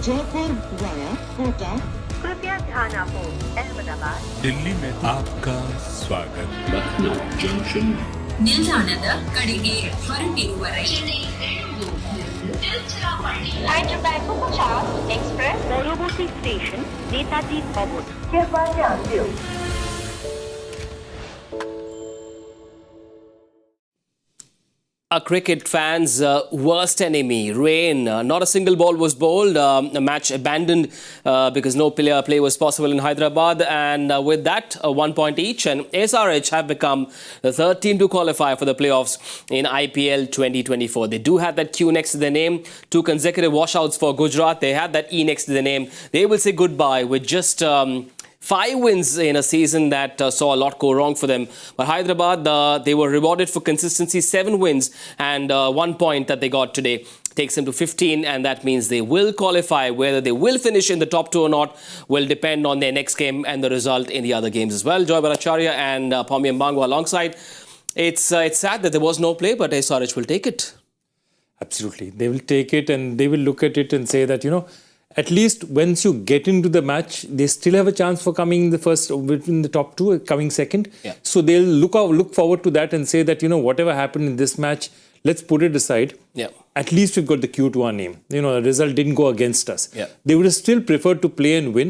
Jaipur via Kota कृपया ध्यान आपो अहमदाबाद दिल्ली में आपका स्वागत Lucknow Junction. ನಿಲ್ದಾಣದ ಕಡೆಗೆ ಹೊರಟಿರುವವರೆಗೆ Hyderabad Bhattacharjya Express পরবর্তী স্টেশন নেতাজি ভবন कृपया ध्यान दियो A cricket fan's worst enemy, rain. Not a single ball was bowled. A match abandoned because no play was possible in Hyderabad. And with that, 1 point each. And SRH have become the third team to qualify for the playoffs in IPL 2024. They do have that Q next to their name. 2 consecutive washouts for Gujarat. They have that E next to their name. They will say goodbye with just 5 wins in a season that saw a lot go wrong for them. But Hyderabad, they were rewarded for consistency. 7 wins and 1 point that they got today takes them to 15, and that means they will qualify. Whether they will finish in the top 2 or not will depend on their next game and the result in the other games as well. Bhattacharjya and Pommie Mbangwa alongside. It's sad that there was no play, but SRH will take it. Absolutely. They will take it and they will look at it and say that, at least once you get into the match, they still have a chance for coming in the first, within the top 2, coming second. Yeah. So they'll look forward to that and say that, whatever happened in this match, let's put it aside. Yeah. At least we've got the Q to our name. The result didn't go against us. Yeah. They would have still preferred to play and win,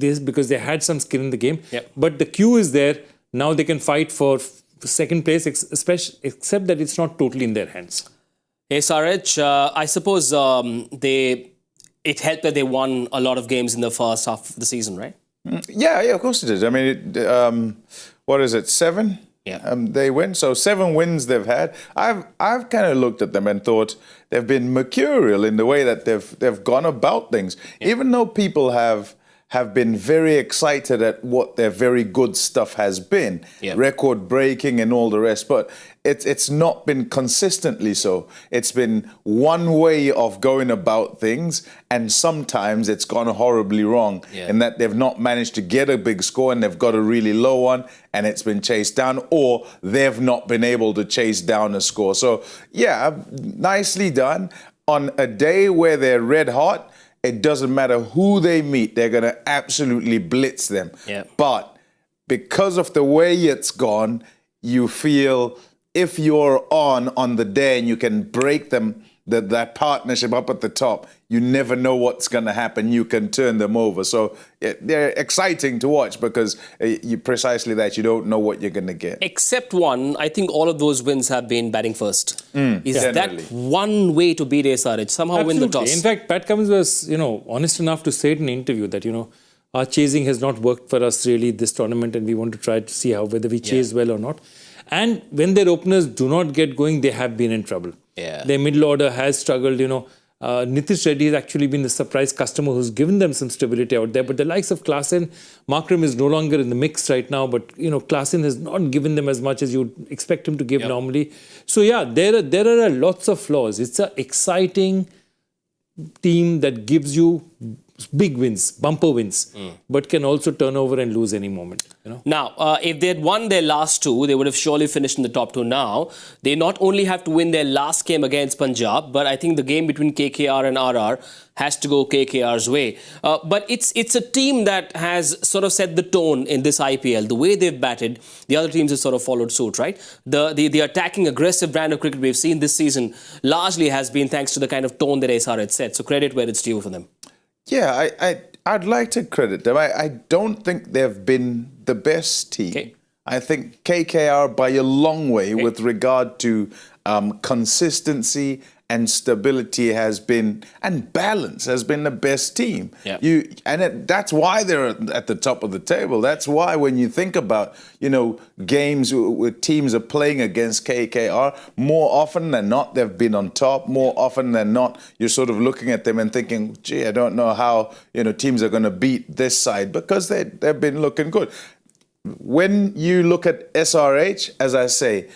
this because they had some skin in the game. Yeah. But the Q is there. Now they can fight for second place, except that it's not totally in their hands. SRH, I suppose it helped that they won a lot of games in the first half of the season, right? Yeah, of course it did. I mean, what is it, 7? Yeah. They win. So 7 wins they've had. I've kind of looked at them and thought they've been mercurial in the way that they've gone about things. Yeah. Even though people have been very excited at what their very good stuff has been, yeah. record breaking and all the rest, but it's not been consistently so. It's been one way of going about things, and sometimes it's gone horribly wrong in that they've not managed to get a big score and they've got a really low one and it's been chased down, or they've not been able to chase down a score. So yeah, nicely done. On a day where they're red hot, it doesn't matter who they meet, they're going to absolutely blitz them. Yeah. But because of the way it's gone, you feel if you're on the day and you can break them, that partnership up at the top, you never know what's going to happen. You can turn them over. So they're exciting to watch because precisely that, you don't know what you're going to get. Except one, I think all of those wins have been batting first. Is generally. that one way to beat SRH? Somehow Absolutely. win the toss. In fact, Pat Cummins was, honest enough to say in an interview that, our chasing has not worked for us really this tournament, and we want to try to see whether we chase well or not. And when their openers do not get going, they have been in trouble. Yeah. Their middle order has struggled, Nitish Reddy has actually been the surprise customer who's given them some stability out there. But the likes of Klassen, Markram is no longer in the mix right now, but, Klassen has not given them as much as you'd expect him to give normally. So, yeah, there are lots of flaws. It's an exciting team that gives you big wins, bumper wins, but can also turn over and lose any moment. Now, if they had won their last 2, they would have surely finished in the top 2 now. They not only have to win their last game against Punjab, but I think the game between KKR and RR has to go KKR's way. But it's a team that has sort of set the tone in this IPL. The way they've batted, the other teams have sort of followed suit, right? The attacking, aggressive brand of cricket we've seen this season largely has been thanks to the kind of tone that SRH set. So credit where it's due for them. Yeah, I'd like to credit them. I don't think they've been the best team. Okay. I think KKR by a long way with regard to consistency and stability has been, and balance has been the best team. Yeah. That's why they're at the top of the table. That's why when you think about, games where teams are playing against KKR, more often than not, they've been on top. More often than not, you're sort of looking at them and thinking, gee, I don't know how, teams are going to beat this side, because they've been looking good. When you look at SRH, as I say,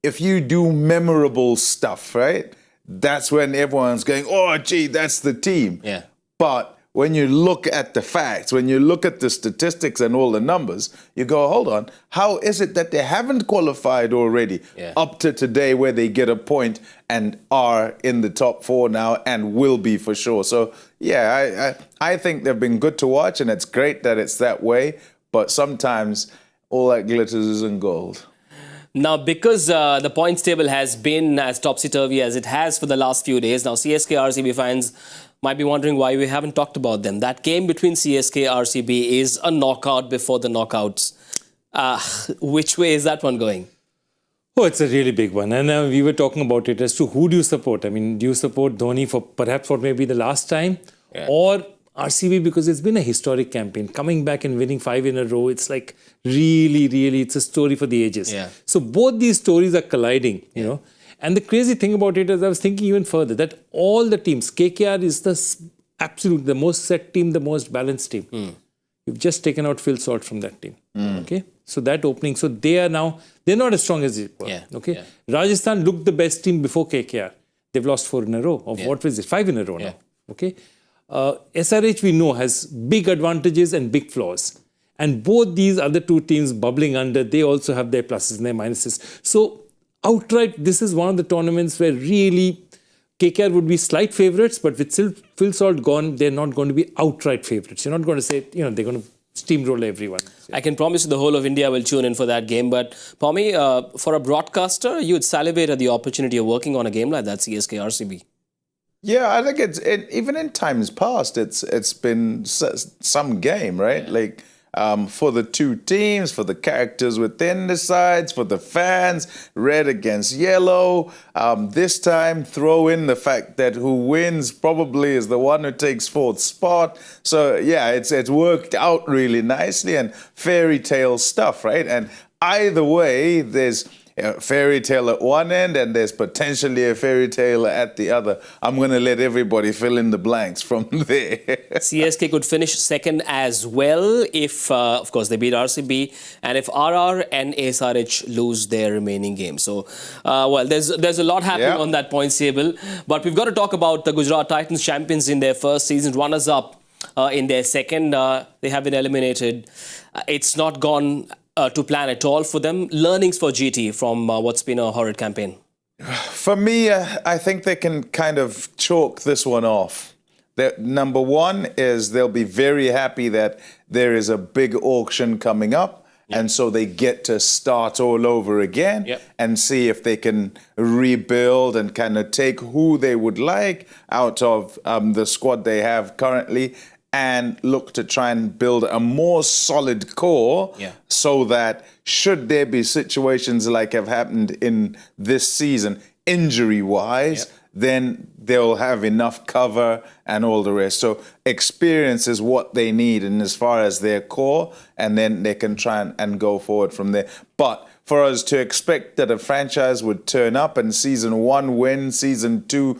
if you do memorable stuff, right? That's when everyone's going, oh, gee, that's the team. Yeah. But when you look at the facts, when you look at the statistics and all the numbers, you go, hold on, how is it that they haven't qualified already up to today where they get a point and are in the top 4 now and will be for sure? So, yeah, I think they've been good to watch, and it's great that it's that way, but sometimes all that glitters isn't gold. Now, because the points table has been as topsy-turvy as it has for the last few days, now CSK RCB fans might be wondering why we haven't talked about them. That game between CSK RCB is a knockout before the knockouts. Which way is that one going? Oh, it's a really big one. And we were talking about it as to who do you support? I mean, do you support Dhoni for perhaps what may be the last time? Or RCB because it's been a historic campaign. Coming back and winning 5 in a row, it's like really, it's a story for the ages. So both these stories are colliding, you know. And the crazy thing about it is I was thinking even further that all the teams, KKR is the most set team, the most balanced team. You've just taken out Phil Salt from that team. Okay. So that opening, so they're not as strong as they were. Okay. Rajasthan looked the best team before KKR. They've lost 4 in a row. Of what was it? 5 in a row now. Okay. SRH we know has big advantages and big flaws. And both these other 2 teams bubbling under, they also have their pluses and their minuses. So outright, this is one of the tournaments where really KKR would be slight favourites, but with Phil Salt gone, they're not going to be outright favourites. You're not going to say, you know, they're going to steamroll everyone. I can promise you the whole of India will tune in for that game. But Pommie, for a broadcaster, you'd salivate at the opportunity of working on a game like that, CSK RCB. Yeah, I think even in times past, it's been some game, right? Like for the 2 teams, for the characters within the sides, for the fans, red against yellow. This time, throw in the fact that who wins probably is the one who takes 4th spot. So yeah, it's worked out really nicely and fairy tale stuff, right? And either way, there's a fairy tale at one end and there's potentially a fairy tale at the other. I'm going to let everybody fill in the blanks from there. CSK could finish second as well if, of course, they beat RCB and if RR and SRH lose their remaining games. So, well, there's a lot happening on that points table. But we've got to talk about the Gujarat Titans, champions in their first season, runners-up in their second. They have been eliminated. It's not gone to plan at all for them. Learnings for GT from what's been a horrid campaign? For me, I think they can kind of chalk this one off. Number one is they'll be very happy that there is a big auction coming up. And so they get to start all over again and see if they can rebuild and kind of take who they would like out of the squad they have currently and look to try and build a more solid core so that should there be situations like have happened in this season, injury-wise, then they'll have enough cover and all the rest. So experience is what they need in as far as their core, and then they can try and go forward from there. But for us to expect that a franchise would turn up and season 1 win, season 2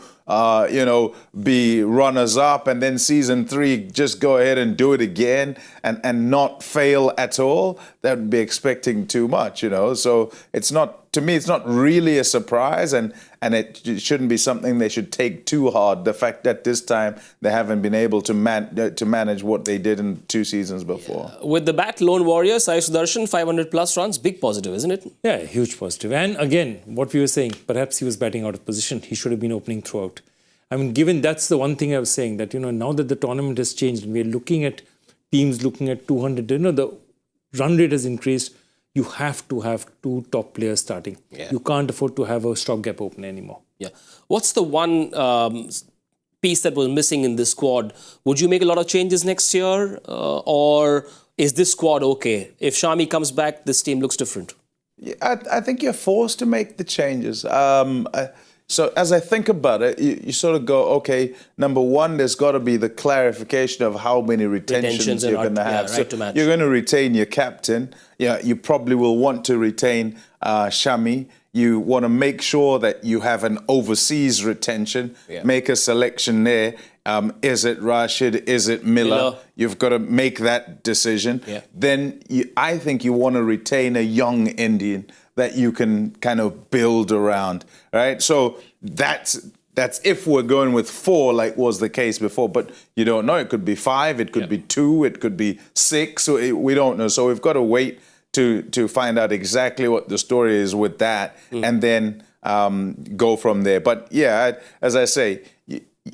be runners up, and then season 3 just go ahead and do it again and not fail at all, that would be expecting too much, you know. So it's not, to me, it's not really a surprise, and it shouldn't be something they should take too hard. The fact that this time they haven't been able to manage what they did in 2 seasons before. With the bat, lone warrior, Sai Sudarshan, 500 plus runs, big positive, isn't it? Yeah, huge positive. And again, what we were saying, perhaps he was batting out of position. He should have been opening throughout. I mean, given that's the one thing I was saying, that, you know, now that the tournament has changed and we're looking at teams looking at 200, you know, the run rate has increased. You have to have 2 top players starting. You can't afford to have a stopgap opener anymore. What's the one piece that was missing in this squad? Would you make a lot of changes next year? Or is this squad okay? If Shami comes back, this team looks different. Yeah, I think you're forced to make the changes. So as I think about it, you sort of go, okay, number one, there's got to be the clarification of how many retentions you're going to have. Right to match. You're going to retain your captain. Yeah, you probably will want to retain Shami. You want to make sure that you have an overseas retention. Make a selection there. Is it Rashid? Is it Miller? You've got to make that decision. Then I think you want to retain a young Indian that you can kind of build around, right? So that's That's if we're going with 4, like was the case before. But you don't know. It could be 5. It could be 2. It could be 6. So we don't know. So we've got to wait to find out exactly what the story is with that, and then go from there. But yeah, as I say,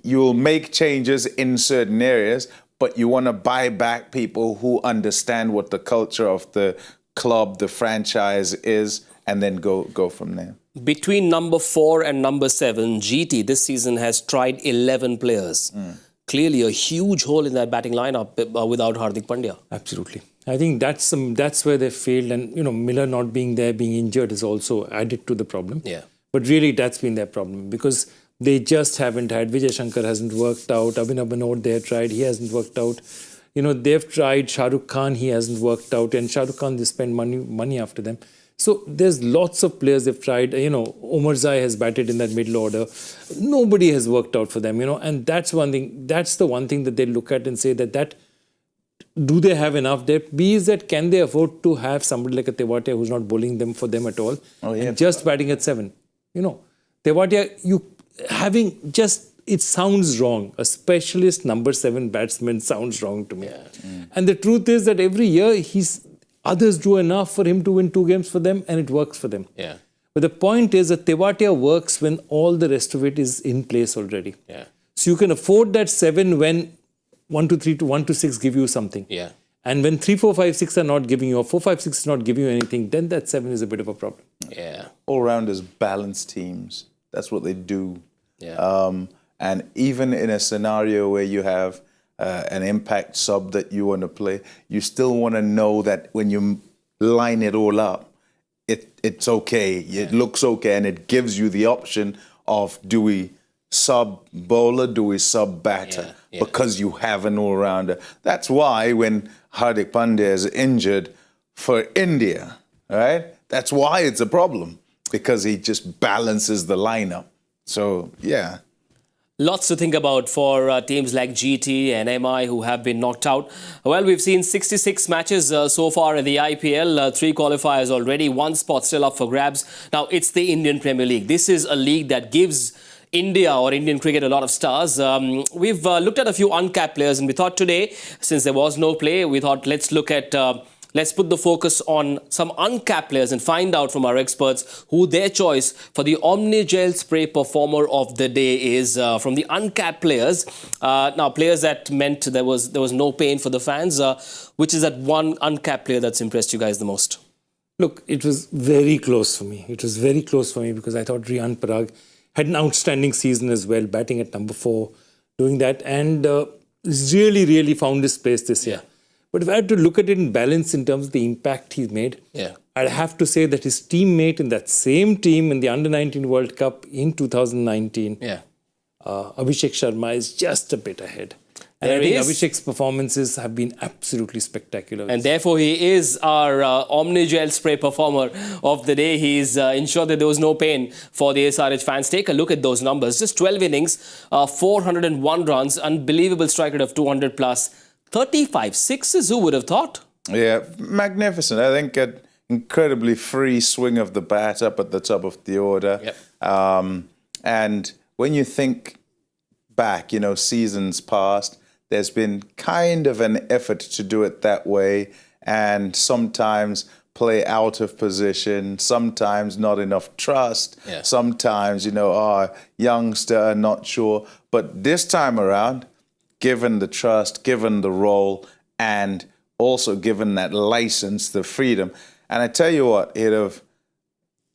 you'll make changes in certain areas, but you want to buy back people who understand what the culture of the club, the franchise is, and then go from there. Between number 4 and number 7, GT this season has tried 11 players. Clearly a huge hole in that batting lineup without Hardik Pandya. Absolutely. I think that's where they failed, and Miller not being there, being injured, has also added to the problem. Yeah. But really, that's been their problem, because they just haven't had. Vijay Shankar hasn't worked out. Abhinav Banod, they have tried, he hasn't worked out. They've tried Shah Rukh Khan, he hasn't worked out, and Shah Rukh Khan, they spend money after them. So there's lots of players they've tried. Omar Zai has batted in that middle order. Nobody has worked out for them, and that's one thing. That's the one thing that they look at and say that do they have enough depth? B is that can they afford to have somebody like a Tewatia who's not bowling them for them at all, and just batting at 7? Tewatia, it sounds wrong. A specialist number 7 batsman sounds wrong to me. And the truth is that every year others do enough for him to win 2 games for them, and it works for them. Yeah. But the point is that Tewatia works when all the rest of it is in place already. Yeah. So you can afford that 7 when 1, 2, 3 to 1 to 6 give you something. Yeah. And when 3, 4, 5, 6 are not giving you, or 4, 5, 6 is not giving you anything, then that 7 is a bit of a problem. Yeah. All-rounders balance teams. That's what they do. Yeah. And even in a scenario where you have an impact sub that you want to play, you still want to know that when you line it all up, it's okay. It looks okay, and it gives you the option of, do we sub bowler, do we sub batter? Because you have an all-rounder. That's why when Hardik Pandya is injured for India, right? That's why it's a problem, because he just balances the lineup. So, yeah. Lots to think about for teams like GT and MI who have been knocked out. Well, we've seen 66 matches so far in the IPL, 3 qualifiers already, 1 spot still up for grabs. Now, it's the Indian Premier League. This is a league that gives India or Indian cricket a lot of stars. We've looked at a few uncapped players, and we thought today, since there was no play, we thought let's look at... Let's put the focus on some uncapped players and find out from our experts who their choice for the Omni Gel Spray Performer of the Day is. From the uncapped players, now players that meant there was no pain for the fans. Which is that one uncapped player that's impressed you guys the most? Look, it was very close for me. It was very close for me because I thought Riyan Parag had an outstanding season as well, batting at number 4, doing that, and really found his place this year. But if I had to look at it in balance in terms of the impact he's made, I'd have to say that his teammate in that same team in the Under-19 World Cup in 2019, Abhishek Sharma, is just a bit ahead. And I think Abhishek's performances have been absolutely spectacular. And therefore, he is our Omni Gel Spray Performer of the Day. He's ensured that there was no pain for the SRH fans. Take a look at those numbers. Just 12 innings, 401 runs, unbelievable strike rate of 200 plus. 35 sixes, who would have thought? Yeah, magnificent. I think an incredibly free swing of the bat up at the top of the order. And when you think back, seasons past, there's been kind of an effort to do it that way, and sometimes play out of position, sometimes not enough trust, sometimes, youngster, not sure. But this time around, given the trust, given the role, and also given that license, the freedom. And I tell you what, he'd have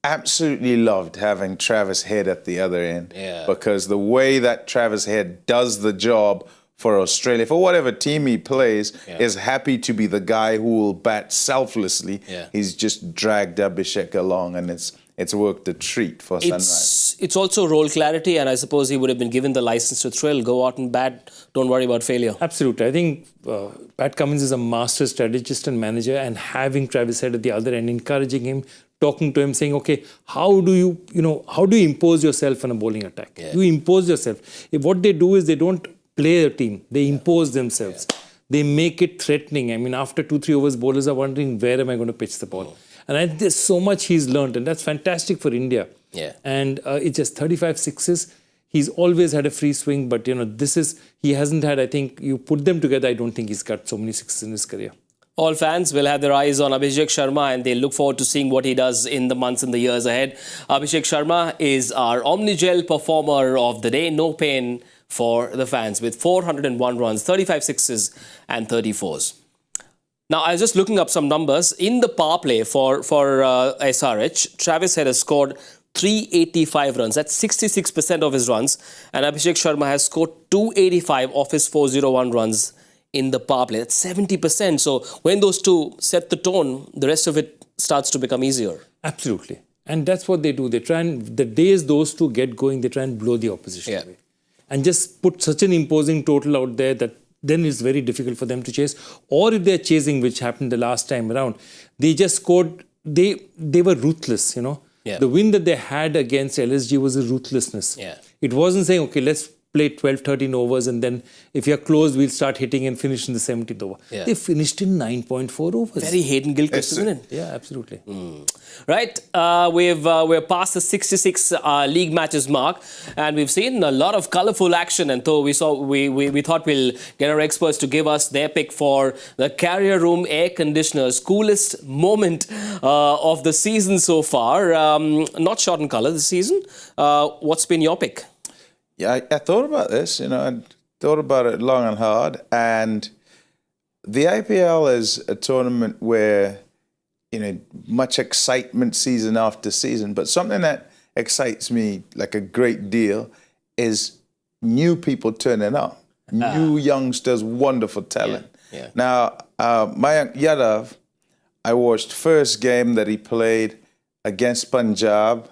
absolutely loved having Travis Head at the other end. Because the way that Travis Head does the job for Australia, for whatever team he plays, is happy to be the guy who will bat selflessly. He's just dragged Abhishek along, and it's worked a treat for Sunrise. It's also role clarity, and I suppose he would have been given the license to thrill, go out and bat, don't worry about failure. Absolutely. I think Pat Cummins is a master strategist and manager, and having Travis Head at the other end, encouraging him, talking to him, saying, okay, how do you impose yourself on a bowling attack? You impose yourself. If what they do is they don't play a team, they impose themselves. They make it threatening. I mean, after 2-3 overs, bowlers are wondering, where am I going to pitch the ball? And there's so much he's learned, and that's fantastic for India. And it's just 35 sixes. He's always had a free swing, but he hasn't had, I think, you put them together, I don't think he's got so many sixes in his career. All fans will have their eyes on Abhishek Sharma and they look forward to seeing what he does in the months and the years ahead. Abhishek Sharma is our Omnigel performer of the day. No pain for the fans with 401 runs, 35 sixes and 34s. Now, I was just looking up some numbers. In the power play for SRH, Travis Head has scored 385 runs. That's 66% of his runs. And Abhishek Sharma has scored 285 of his 401 runs in the power play. That's 70%. So when those two set the tone, the rest of it starts to become easier. Absolutely. And that's what they do. They try and, the days those two get going, they try and blow the opposition away. And just put such an imposing total out there that then it's very difficult for them to chase. Or if they're chasing, which happened the last time around, they just scored, they were ruthless, The win that they had against LSG was a ruthlessness. It wasn't saying, okay, let's play 12, 13 overs and then if you're close, we'll start hitting and finish in the 70th over. They finished in 9.4 overs. Very Hayden Gilchrist, isn't it? Yeah, absolutely. Right, we're past the 66 league matches mark and we've seen a lot of colourful action, and though we thought we'll get our experts to give us their pick for the Carrier Room Air Conditioner's coolest moment of the season so far. Not short in colour this season. What's been your pick? Yeah, I thought about this, I thought about it long and hard. And the IPL is a tournament where, much excitement season after season. But something that excites me like a great deal is new people turning up. New youngsters, wonderful talent. Now, Mayank Yadav, I watched first game that he played against Punjab,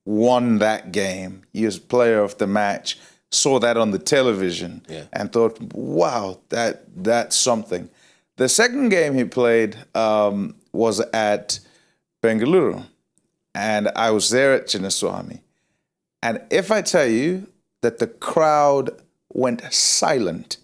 won that game. He was player of the match. Saw that on the television and thought, wow, that's something. The second game he played was at Bengaluru, and I was there at Chinnaswamy. And if I tell you that the crowd went silent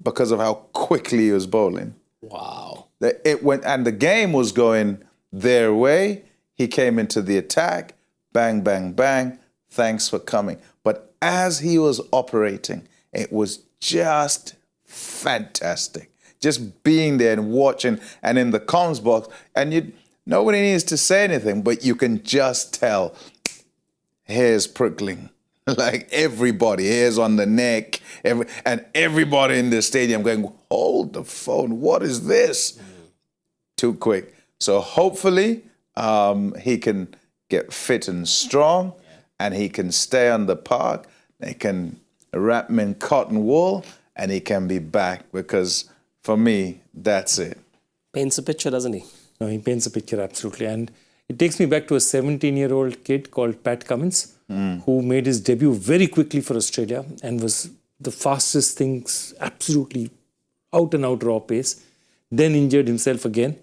because of how quickly he was bowling. Wow. It went, and the game was going their way. He came into the attack. Bang, bang, bang. Thanks for coming. But as he was operating, it was just fantastic. Just being there and watching and in the comms box. And nobody needs to say anything, but you can just tell hair's prickling. Like everybody, hairs on the neck. And everybody in the stadium going, hold the phone. What is this? Too quick. So hopefully he can get fit and strong, and he can stay on the park. They can wrap him in cotton wool, and he can be back, because for me, that's it. Paints a picture, doesn't he? No, he paints a picture, absolutely. And it takes me back to a 17-year-old kid called Pat Cummins, who made his debut very quickly for Australia and was the fastest things, absolutely out-and-out raw pace, then injured himself again,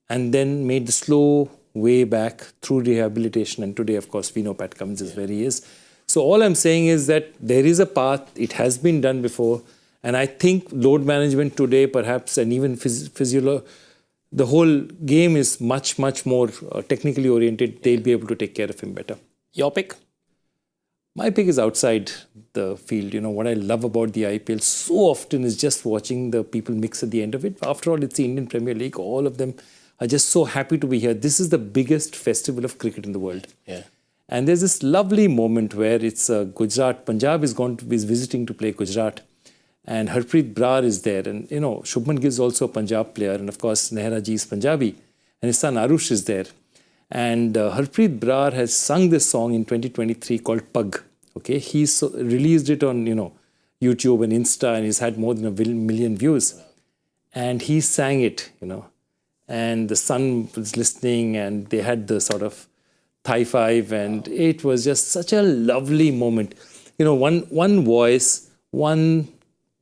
and then made the slow way back through rehabilitation. And today, of course, we know Pat Cummins is where he is. So all I'm saying is that there is a path. It has been done before. And I think load management today, perhaps, and even the whole game is much, much more technically oriented. They'll be able to take care of him better. Your pick? My pick is outside the field. What I love about the IPL so often is just watching the people mix at the end of it. After all, it's the Indian Premier League. All of them are just so happy to be here. This is the biggest festival of cricket in the world. And there's this lovely moment where it's Gujarat. Punjab is visiting to play Gujarat. And Harpreet Brar is there. And, Shubman Gill is also a Punjab player. And, of course, Nehra ji is Punjabi. And his son Arush is there. And Harpreet Brar has sung this song in 2023 called Pug. Okay, he's released it on, YouTube and Insta, and he's had more than 1 million views. And he sang it, and the son was listening, and they had the sort of high five, and it was just such a lovely moment. One voice, one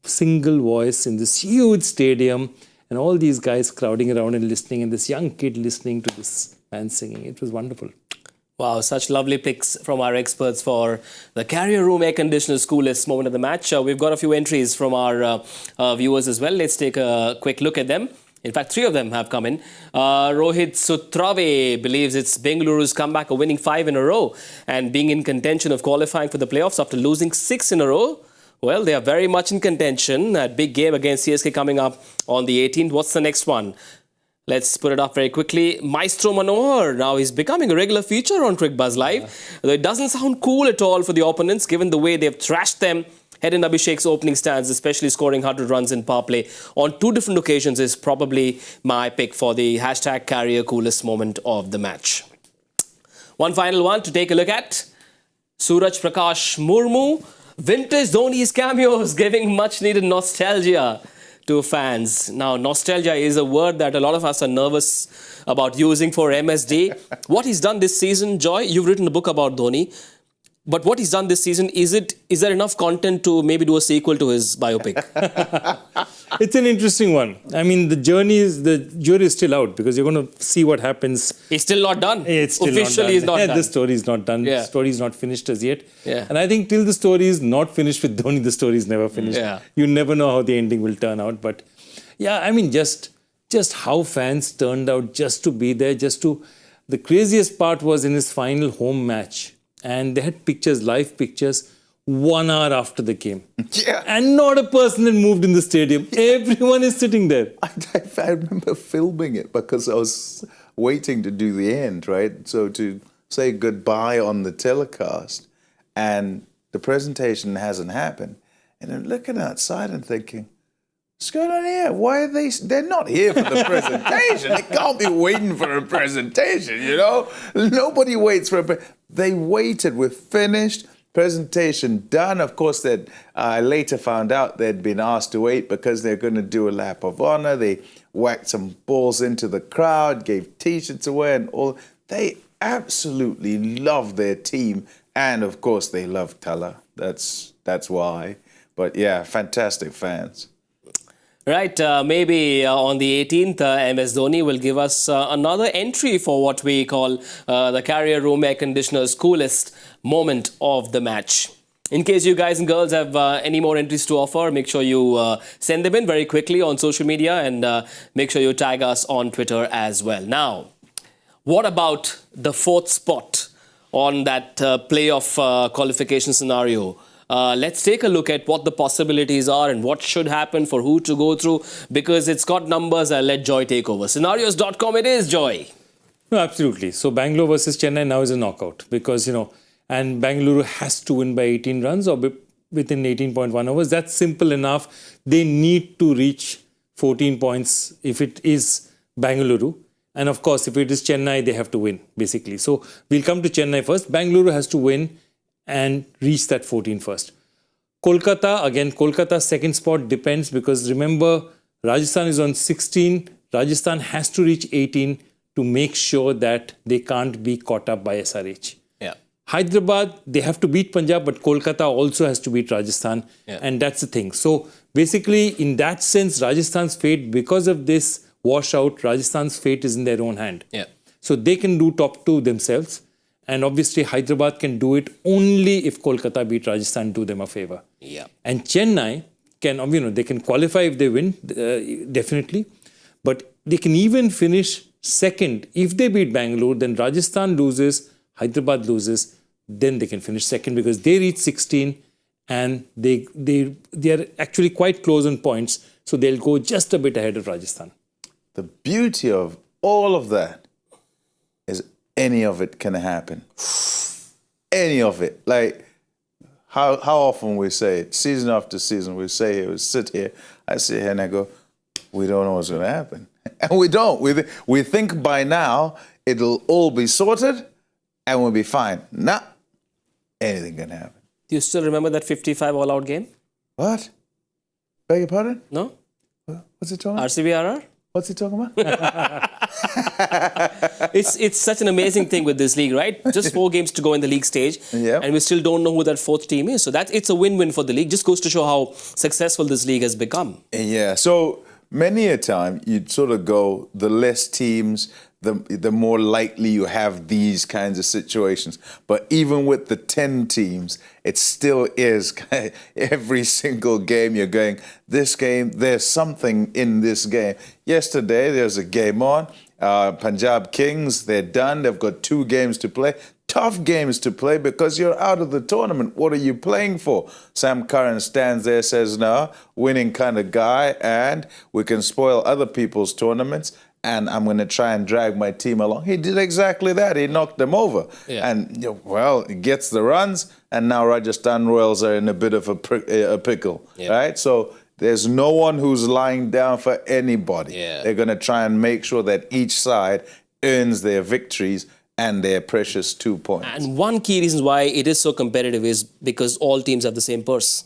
single voice in this huge stadium, and all these guys crowding around and listening, and this young kid listening to this man singing. It was wonderful. Wow, such lovely picks from our experts for the Carrier Room Air Conditioner's coolest moment of the match. We've got a few entries from our viewers as well. Let's take a quick look at them. In fact, 3 of them have come in. Rohit Sutrave believes it's Bengaluru's comeback of winning 5 in a row and being in contention of qualifying for the playoffs after losing 6 in a row. Well, they are very much in contention. That big game against CSK coming up on the 18th. What's the next one? Let's put it up very quickly. Maestro Manohar. Now he's becoming a regular feature on Cricbuzz Live. Though it doesn't sound cool at all for the opponents, given the way they've thrashed them. Head in Abhishek's opening stands, especially scoring 100 runs in power play on 2 different occasions, is probably my pick for the hashtag carrier coolest moment of the match. One final one to take a look at. Suraj Prakash Murmu. Vintage Dhoni's cameos giving much needed nostalgia to fans. Now, nostalgia is a word that a lot of us are nervous about using for MSD. What he's done this season, Joy, you've written a book about Dhoni. But what he's done this season, is there enough content to maybe do a sequel to his biopic? It's an interesting one. I mean, the jury is still out because you're going to see what happens. It's still not done. It's still Officially not done. It's not done. The story is not done. Yeah. The story is not finished as yet. Yeah. And I think till the story is not finished with Dhoni, the story is never finished. Yeah. You never know how the ending will turn out. But yeah, I mean, just how fans turned out just to be there, the craziest part was in his final home match. And they had pictures, live pictures, 1 hour after the game. Yeah. And not a person had moved in the stadium. Everyone is sitting there. I remember filming it because I was waiting to do the end, right? So to say goodbye on the telecast and the presentation hasn't happened. And I'm looking outside and thinking, what's going on here? Why are they're not here for the presentation. They can't be waiting for a presentation, you know? Nobody waits for they waited. We're finished. Presentation done. Of course, I later found out they'd been asked to wait because they're going to do a lap of honor. They whacked some balls into the crowd, gave T-shirts away and all. They absolutely love their team. And, of course, they love Tala. That's why. But, yeah, fantastic fans. Right, maybe on the 18th, MS Dhoni will give us another entry for what we call the Carrier Room Air Conditioner's coolest moment of the match. In case you guys and girls have any more entries to offer, make sure you send them in very quickly on social media and make sure you tag us on Twitter as well. Now, what about the 4th spot on that playoff qualification scenario? Let's take a look at what the possibilities are and what should happen for who to go through, because it's got numbers. I'll let Joy take over. Scenarios.com it is, Joy. No, absolutely. So Bangalore versus Chennai now is a knockout because, and Bangalore has to win by 18 runs or within 18.1 overs. That's simple enough. They need to reach 14 points if it is Bangalore. And of course, if it is Chennai, they have to win, basically. So we'll come to Chennai first. Bangalore has to win and reach that 14 first. Kolkata's second spot depends because remember, Rajasthan is on 16. Rajasthan has to reach 18 to make sure that they can't be caught up by SRH. Yeah. Hyderabad, they have to beat Punjab, but Kolkata also has to beat Rajasthan. Yeah. And that's the thing. So basically, in that sense, Rajasthan's fate, because of this washout, Rajasthan's fate is in their own hand. Yeah. So they can do top 2 themselves. And obviously, Hyderabad can do it only if Kolkata beat Rajasthan, do them a favor. Yeah. And Chennai can, they can qualify if they win, definitely. But they can even finish second. If they beat Bangalore, then Rajasthan loses, Hyderabad loses, then they can finish second because they reach 16 and they are actually quite close on points. So they'll go just a bit ahead of Rajasthan. The beauty of all of that is any of it can happen. Any of it. Like how often we say it, season after season, we sit here, I sit here and I go, we don't know what's going to happen. And we don't. We think by now it'll all be sorted and we'll be fine. Nah, anything can happen. Do you still remember that 55 all-out game? What? Beg your pardon? No? What's he talking about? RCB-RR? What's he talking about? It's such an amazing thing with this league, right? Just 4 games to go in the league stage, Yep. and we still don't know who that 4th team is. So it's a win-win for the league. Just goes to show how successful this league has become. Yeah, so many a time you'd sort of go, the less teams, the more likely you have these kinds of situations. But even with the 10 teams, it still is every single game you're going, this game, there's something in this game. Yesterday, there's a game on. Punjab Kings, they're done. They've got 2 games to play. Tough games to play because you're out of the tournament. What are you playing for? Sam Curran stands there, says, no, winning kind of guy, and we can spoil other people's tournaments, and I'm going to try and drag my team along. He did exactly that. He knocked them over. Yeah. And, well, he gets the runs, and now Rajasthan Royals are in a bit of a pickle, right? So there's no one who's lying down for anybody. Yeah. They're going to try and make sure that each side earns their victories and their precious 2 points. And one key reason why it is so competitive is because all teams have the same purse.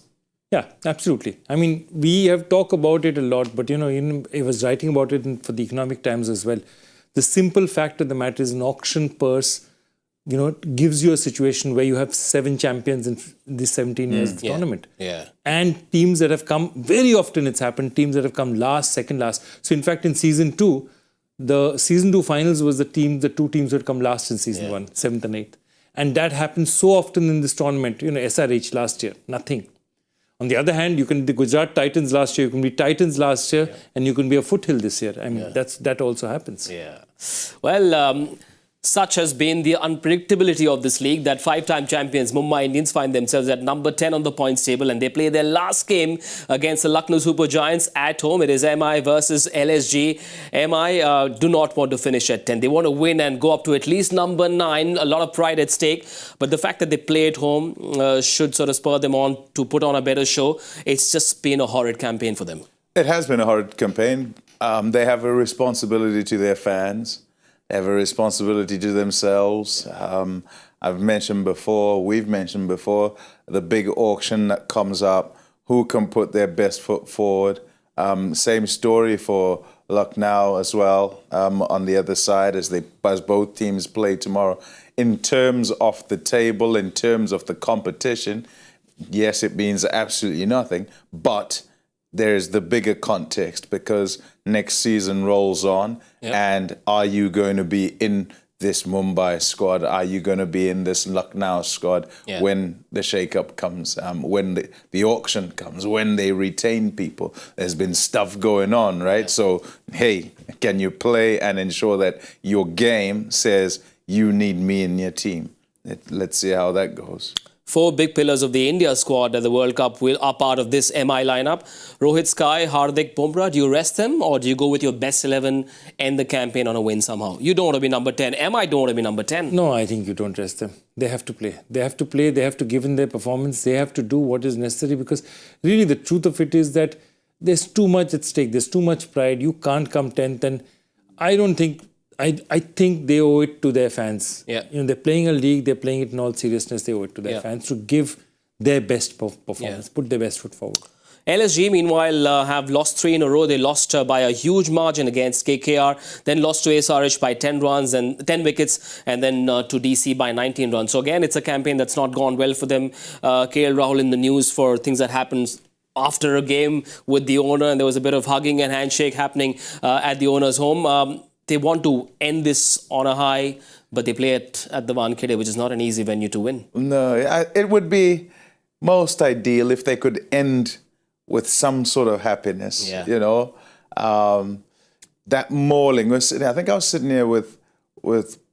Yeah, absolutely. I mean, we have talked about it a lot, but, I was writing about it for the Economic Times as well. The simple fact of the matter is an auction purse, gives you a situation where you have 7 champions in these 17 years of the tournament. Yeah. And teams that have come, very often it's happened, teams that have come last, second last. So, in fact, in season 2, the season 2 finals was the 2 teams that come last in season 1, 7th and 8th. And that happens so often in this tournament. SRH last year, nothing. On the other hand, you can be the Gujarat Titans last year, you can be Titans last year, and you can be a Foothill this year. I mean, that also happens. Yeah. Well, such has been the unpredictability of this league that 5-time champions Mumbai Indians find themselves at number 10 on the points table, and they play their last game against the Lucknow Super Giants at home. It is MI versus LSG. MI do not want to finish at 10. They want to win and go up to at least number 9. A lot of pride at stake. But the fact that they play at home should sort of spur them on to put on a better show. It's just been a horrid campaign for them. It has been a horrid campaign. They have a responsibility to their fans. They have a responsibility to themselves. We've mentioned before, the big auction that comes up, who can put their best foot forward. Same story for Lucknow as well, on the other side, as both teams play tomorrow. In terms of the table, in terms of the competition, yes, it means absolutely nothing, but there's the bigger context because next season rolls on. Yep. And are you going to be in this Mumbai squad? Are you going to be in this Lucknow squad when the shake-up comes, when the auction comes, when they retain people? There's been stuff going on, right? Yeah. So, hey, can you play and ensure that your game says you need me in your team? Let's see how that goes. 4 big pillars of the India squad at the World Cup are part of this MI lineup. Rohit, Sky, Hardik, Bumrah, do you rest them or do you go with your best 11 and the campaign on a win somehow? You don't want to be number 10. MI don't want to be number 10. No, I think you don't rest them. They have to play. They have to play. They have to give in their performance. They have to do what is necessary because really the truth of it is that there's too much at stake. There's too much pride. You can't come 10th. And I don't think... I think they owe it to their fans. Yeah. They're playing a league, they're playing it in all seriousness. They owe it to their fans to give their best performance, put their best foot forward. LSG, meanwhile, have lost 3 in a row. They lost by a huge margin against KKR, then lost to SRH by 10 runs and 10 wickets, and then to DC by 19 runs. So again, it's a campaign that's not gone well for them. KL Rahul in the news for things that happened after a game with the owner, and there was a bit of hugging and handshake happening at the owner's home. They want to end this on a high, but they play it at the Wankhede, which is not an easy venue to win. No, it would be most ideal if they could end with some sort of happiness, that mauling. I think I was sitting here with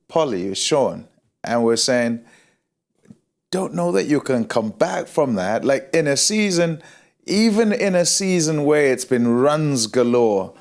Polly, with Sean, and we're saying, don't know that you can come back from that. Like in a season, even in a season where it's been runs galore,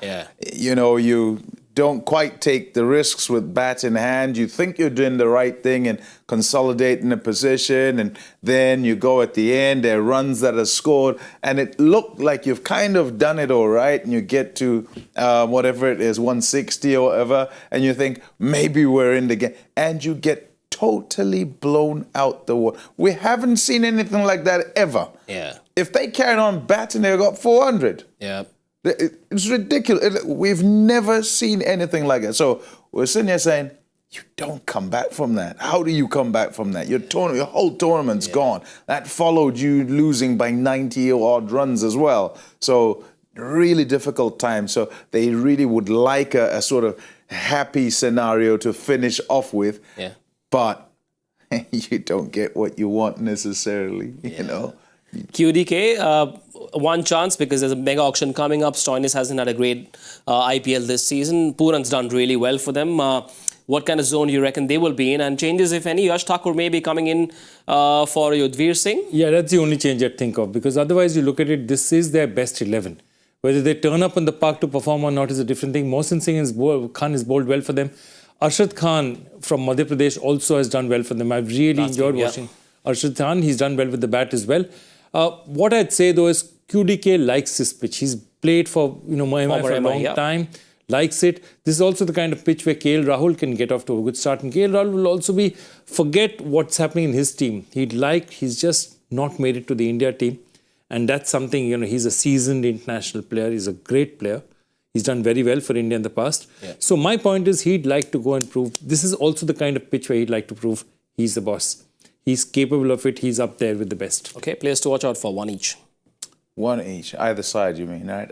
you don't quite take the risks with bat in hand. You think you're doing the right thing and consolidating the position, and then you go at the end, there are runs that are scored, and it looked like you've kind of done it all right, and you get to whatever it is, 160 or whatever, and you think, maybe we're in the game, and you get totally blown out the water. We haven't seen anything like that ever. Yeah. If they carried on batting, they got 400. Yeah. It's ridiculous. We've never seen anything like it. So we're sitting here saying, you don't come back from that. How do you come back from that? Your whole tournament's gone. That followed you losing by 90-odd runs as well. So really difficult time. So they really would like a sort of happy scenario to finish off with. Yeah. But you don't get what you want necessarily, you know. QDK, one chance because there's a mega auction coming up. Stoinis hasn't had a great IPL this season. Puran's done really well for them. What kind of zone you reckon they will be in? And changes, if any, Yash Thakur may be coming in for Yudhvir Singh? Yeah, that's the only change I'd think of, because otherwise you look at it, this is their best 11. Whether they turn up on the park to perform or not is a different thing. Mohsin Singh Khan has bowled well for them. Arshad Khan from Madhya Pradesh also has done well for them. I've really enjoyed watching Arshad Khan. He's done well with the bat as well. What I'd say though is QDK likes this pitch. He's played for Mahima for a long time. Likes it. This is also the kind of pitch where KL Rahul can get off to a good start. And KL Rahul will also forget what's happening in his team. He's just not made it to the India team. And that's something, he's a seasoned international player. He's a great player. He's done very well for India in the past. Yeah. So my point is he'd like to go and prove. This is also the kind of pitch where he'd like to prove he's the boss. He's capable of it. He's up there with the best. Okay, players to watch out for, one each. One each, either side, you mean, right?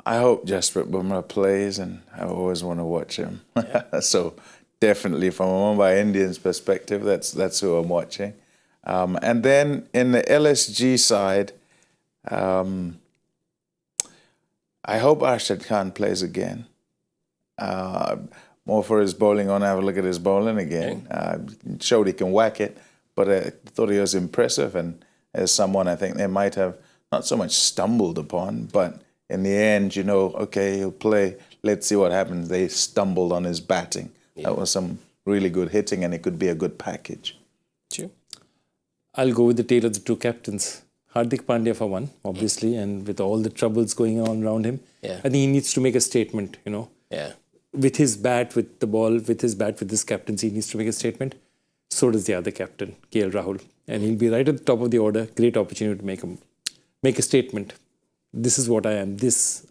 I hope Jasprit Bumrah plays, and I always want to watch him. Yeah. So definitely from a Mumbai Indians perspective, that's who I'm watching. And then in the LSG side, I hope Arshad Khan plays again. More for his bowling. I want to have a look at his bowling again. Showed he can whack it, but I thought he was impressive. And as someone I think they might have not so much stumbled upon, but in the end, okay, he'll play. Let's see what happens. They stumbled on his batting. Yeah. That was some really good hitting, and it could be a good package. Sure. I'll go with the tale of the two captains. Hardik Pandya for one, obviously, and with all the troubles going on around him, I think he needs to make a statement, Yeah. With his bat, with the ball, with his bat, with his captaincy, he needs to make a statement. So does the other captain, KL Rahul. And he'll be right at the top of the order. Great opportunity to make a statement. This is what I am.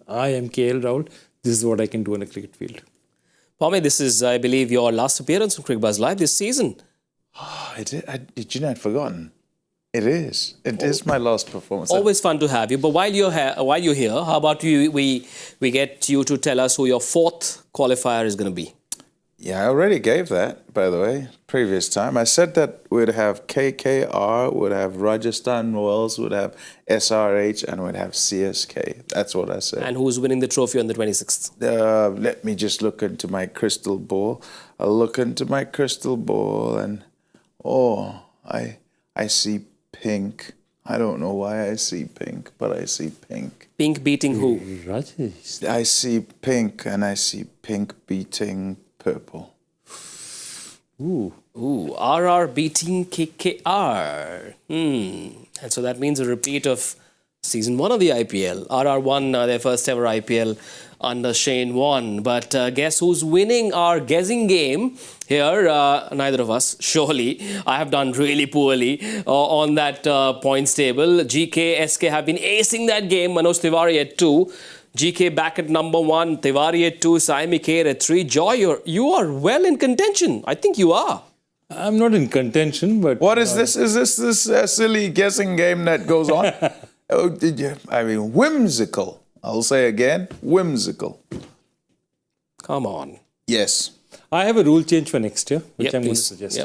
I am KL Rahul. This is what I can do on a cricket field. Pommie, this is, I believe, your last appearance on Cricbuzz Live this season. Did you not forgotten? It is. It is my last performance. Always fun to have you. But while you're here, how about we get you to tell us who your fourth qualifier is going to be? Yeah, I already gave that, by the way, previous time. I said that we'd have KKR, we'd have Rajasthan Royals, we'd have SRH, and we'd have CSK. That's what I said. And who's winning the trophy on the 26th? Let me just look into my crystal ball. I'll look into my crystal ball and, I see pink. I don't know why I see pink, but I see pink. Pink beating who? Rajesh. I see pink, and I see pink beating purple. Ooh, RR beating KKR. And so that means a repeat of season 1 of the IPL. RR won their first ever IPL under Shane Warne. But guess who's winning our guessing game here? Neither of us, surely. I have done really poorly on that points table. GK, SK have been acing that game. Manoj Tiwari at 2. GK back at number 1. Tiwari at 2. Saimi Kher at 3. Joy, you are well in contention. I think you are. I'm not in contention, but... What is this? Is this silly guessing game that goes on? Whimsical. I'll say again, whimsical. Come on. Yes. I have a rule change for next year, which I'm going to please. suggest.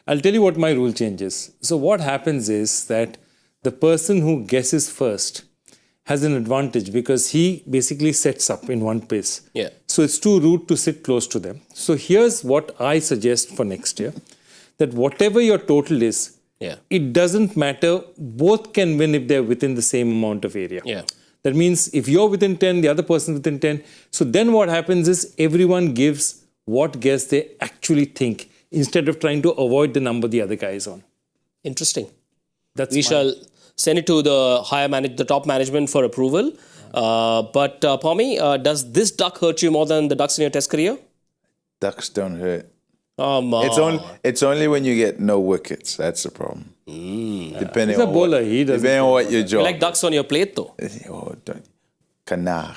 I'll tell you what my rule change is. So what happens is that the person who guesses first has an advantage because he basically sets up in one pace. Yeah. So it's too rude to sit close to them. So here's what I suggest for next year, that whatever your total is, it doesn't matter. Both can win if they're within the same amount of area. Yeah. That means if you're within 10, the other person's within 10. So then what happens is everyone gives what guess they actually think instead of trying to avoid the number the other guy is on. Interesting. We shall send it to the top management for approval. But Pommie, does this duck hurt you more than the ducks in your test career? Ducks don't hurt. It's only when you get no wickets. That's the problem. Depending He's a bowler. He doesn't. Depending on what your job. You like ducks on your plate, though. Canard.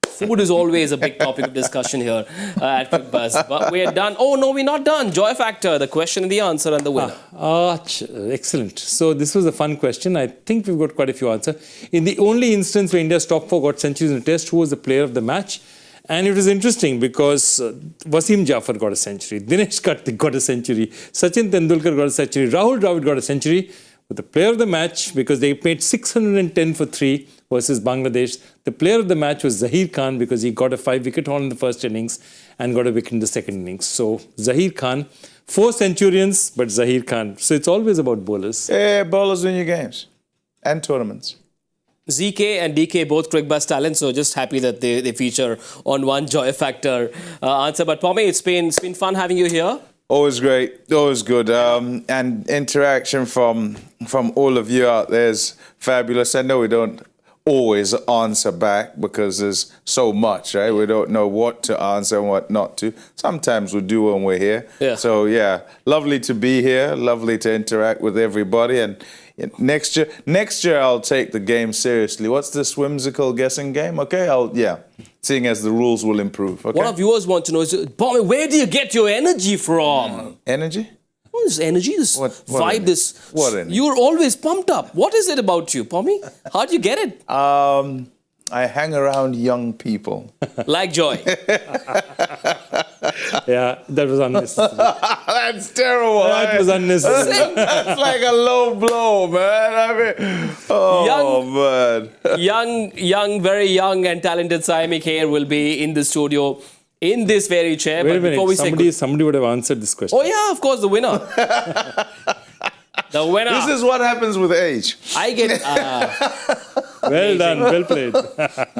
Food is always a big topic of discussion here at Cricbuzz. But we are done. Oh, no, we're not done. Joy factor, the question and the answer and the winner. Excellent. So this was a fun question. I think we've got quite a few answers. In the only instance where India's top 4 got centuries in a test, who was the player of the match? And it was interesting because Wasim Jafar got a century, Dinesh Karthik got a century, Sachin Tendulkar got a century, Rahul Dravid got a century. But the player of the match, because they made 610 for 3 versus Bangladesh, the player of the match was Zahir Khan because he got a 5-wicket haul in the first innings and got a wicket in the second innings. So Zahir Khan, 4 centurions, but Zahir Khan. So it's always about bowlers. Yeah, bowlers win your games and tournaments. ZK and DK, both Cricbuzz talents, so just happy that they feature on one Joy Factor answer. But Pommie, it's been fun having you here. Always great, always good. And interaction from all of you out there is fabulous. I know we don't always answer back because there's so much, right? We don't know what to answer and what not to. Sometimes we do when we're here. Yeah. So, yeah, lovely to be here, lovely to interact with everybody. And next year I'll take the game seriously. What's this whimsical guessing game? Okay, seeing as the rules will improve. Okay? What our viewers want to know is, Pommie, where do you get your energy from? Energy? What is energy? This What vibe, energy? this... What energy? You're always pumped up. What is it about you, Pommie? How do you get it? I hang around young people. Like Joy. Yeah, that was unnecessary. That's terrible. That was unnecessary. That's like a low blow, man. I mean, man. young, very young and talented Saimi Kher will be in the studio in this very chair. Wait a but before we minute, somebody would have answered this question. Oh yeah, of course, the winner. The winner. This is what happens with age. I get Well done, well played.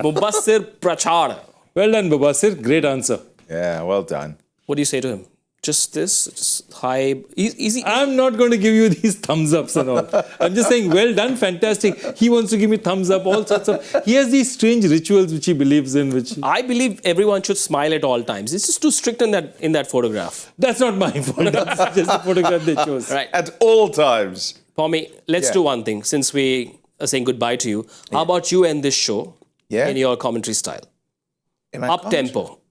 Mubassir Prachar. Well done, Babasir. Great answer. Yeah, well done. What do you say to him? Just this? Just hi. Easy. I'm not going to give you these thumbs ups and all. I'm just saying, well done, fantastic. He wants to give me thumbs up, all sorts of... He has these strange rituals which he believes in, which... I believe everyone should smile at all times. It's just too strict in that photograph. That's not my photograph. That's just the photograph they chose. Right. At all times. Pommie, let's do one thing. Since we are saying goodbye to you, how about you end this show in your commentary style?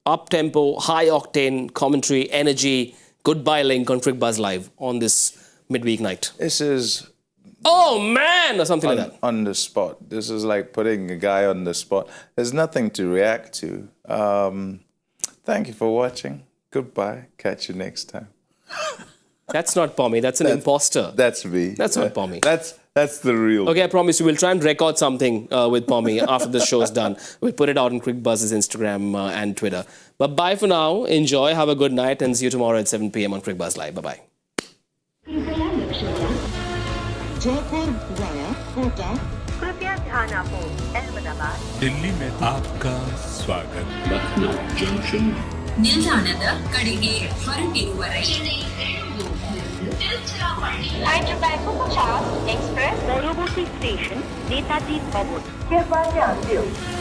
Up-tempo, high-octane commentary, energy, goodbye link on Cricbuzz Live on this midweek night. This is... Oh, man! Or something like that. On the spot. This is like putting a guy on the spot. There's nothing to react to. Thank you for watching. Goodbye. Catch you next time. That's not Pommie. That's an imposter. That's me. That's not Pommie. That's the real. Okay, I promise you we'll try and record something with Pommie after the show's done. We'll put it out on Cricbuzz's Instagram and Twitter. But bye for now. Enjoy. Have a good night and see you tomorrow at 7 p.m. on Cricbuzz Live. Bye-bye. Jaipur via Kota. कृपया ध्यान आपको अहमदाबाद दिल्ली में आपका स्वागत ನಿಲ್ದಾಣದ ಕಡೆಗೆ ಹೊರಟಿರುವರೆ Hyderabad Superfast Express পরবর্তী station Netaji ভবন कृपया ध्यान दें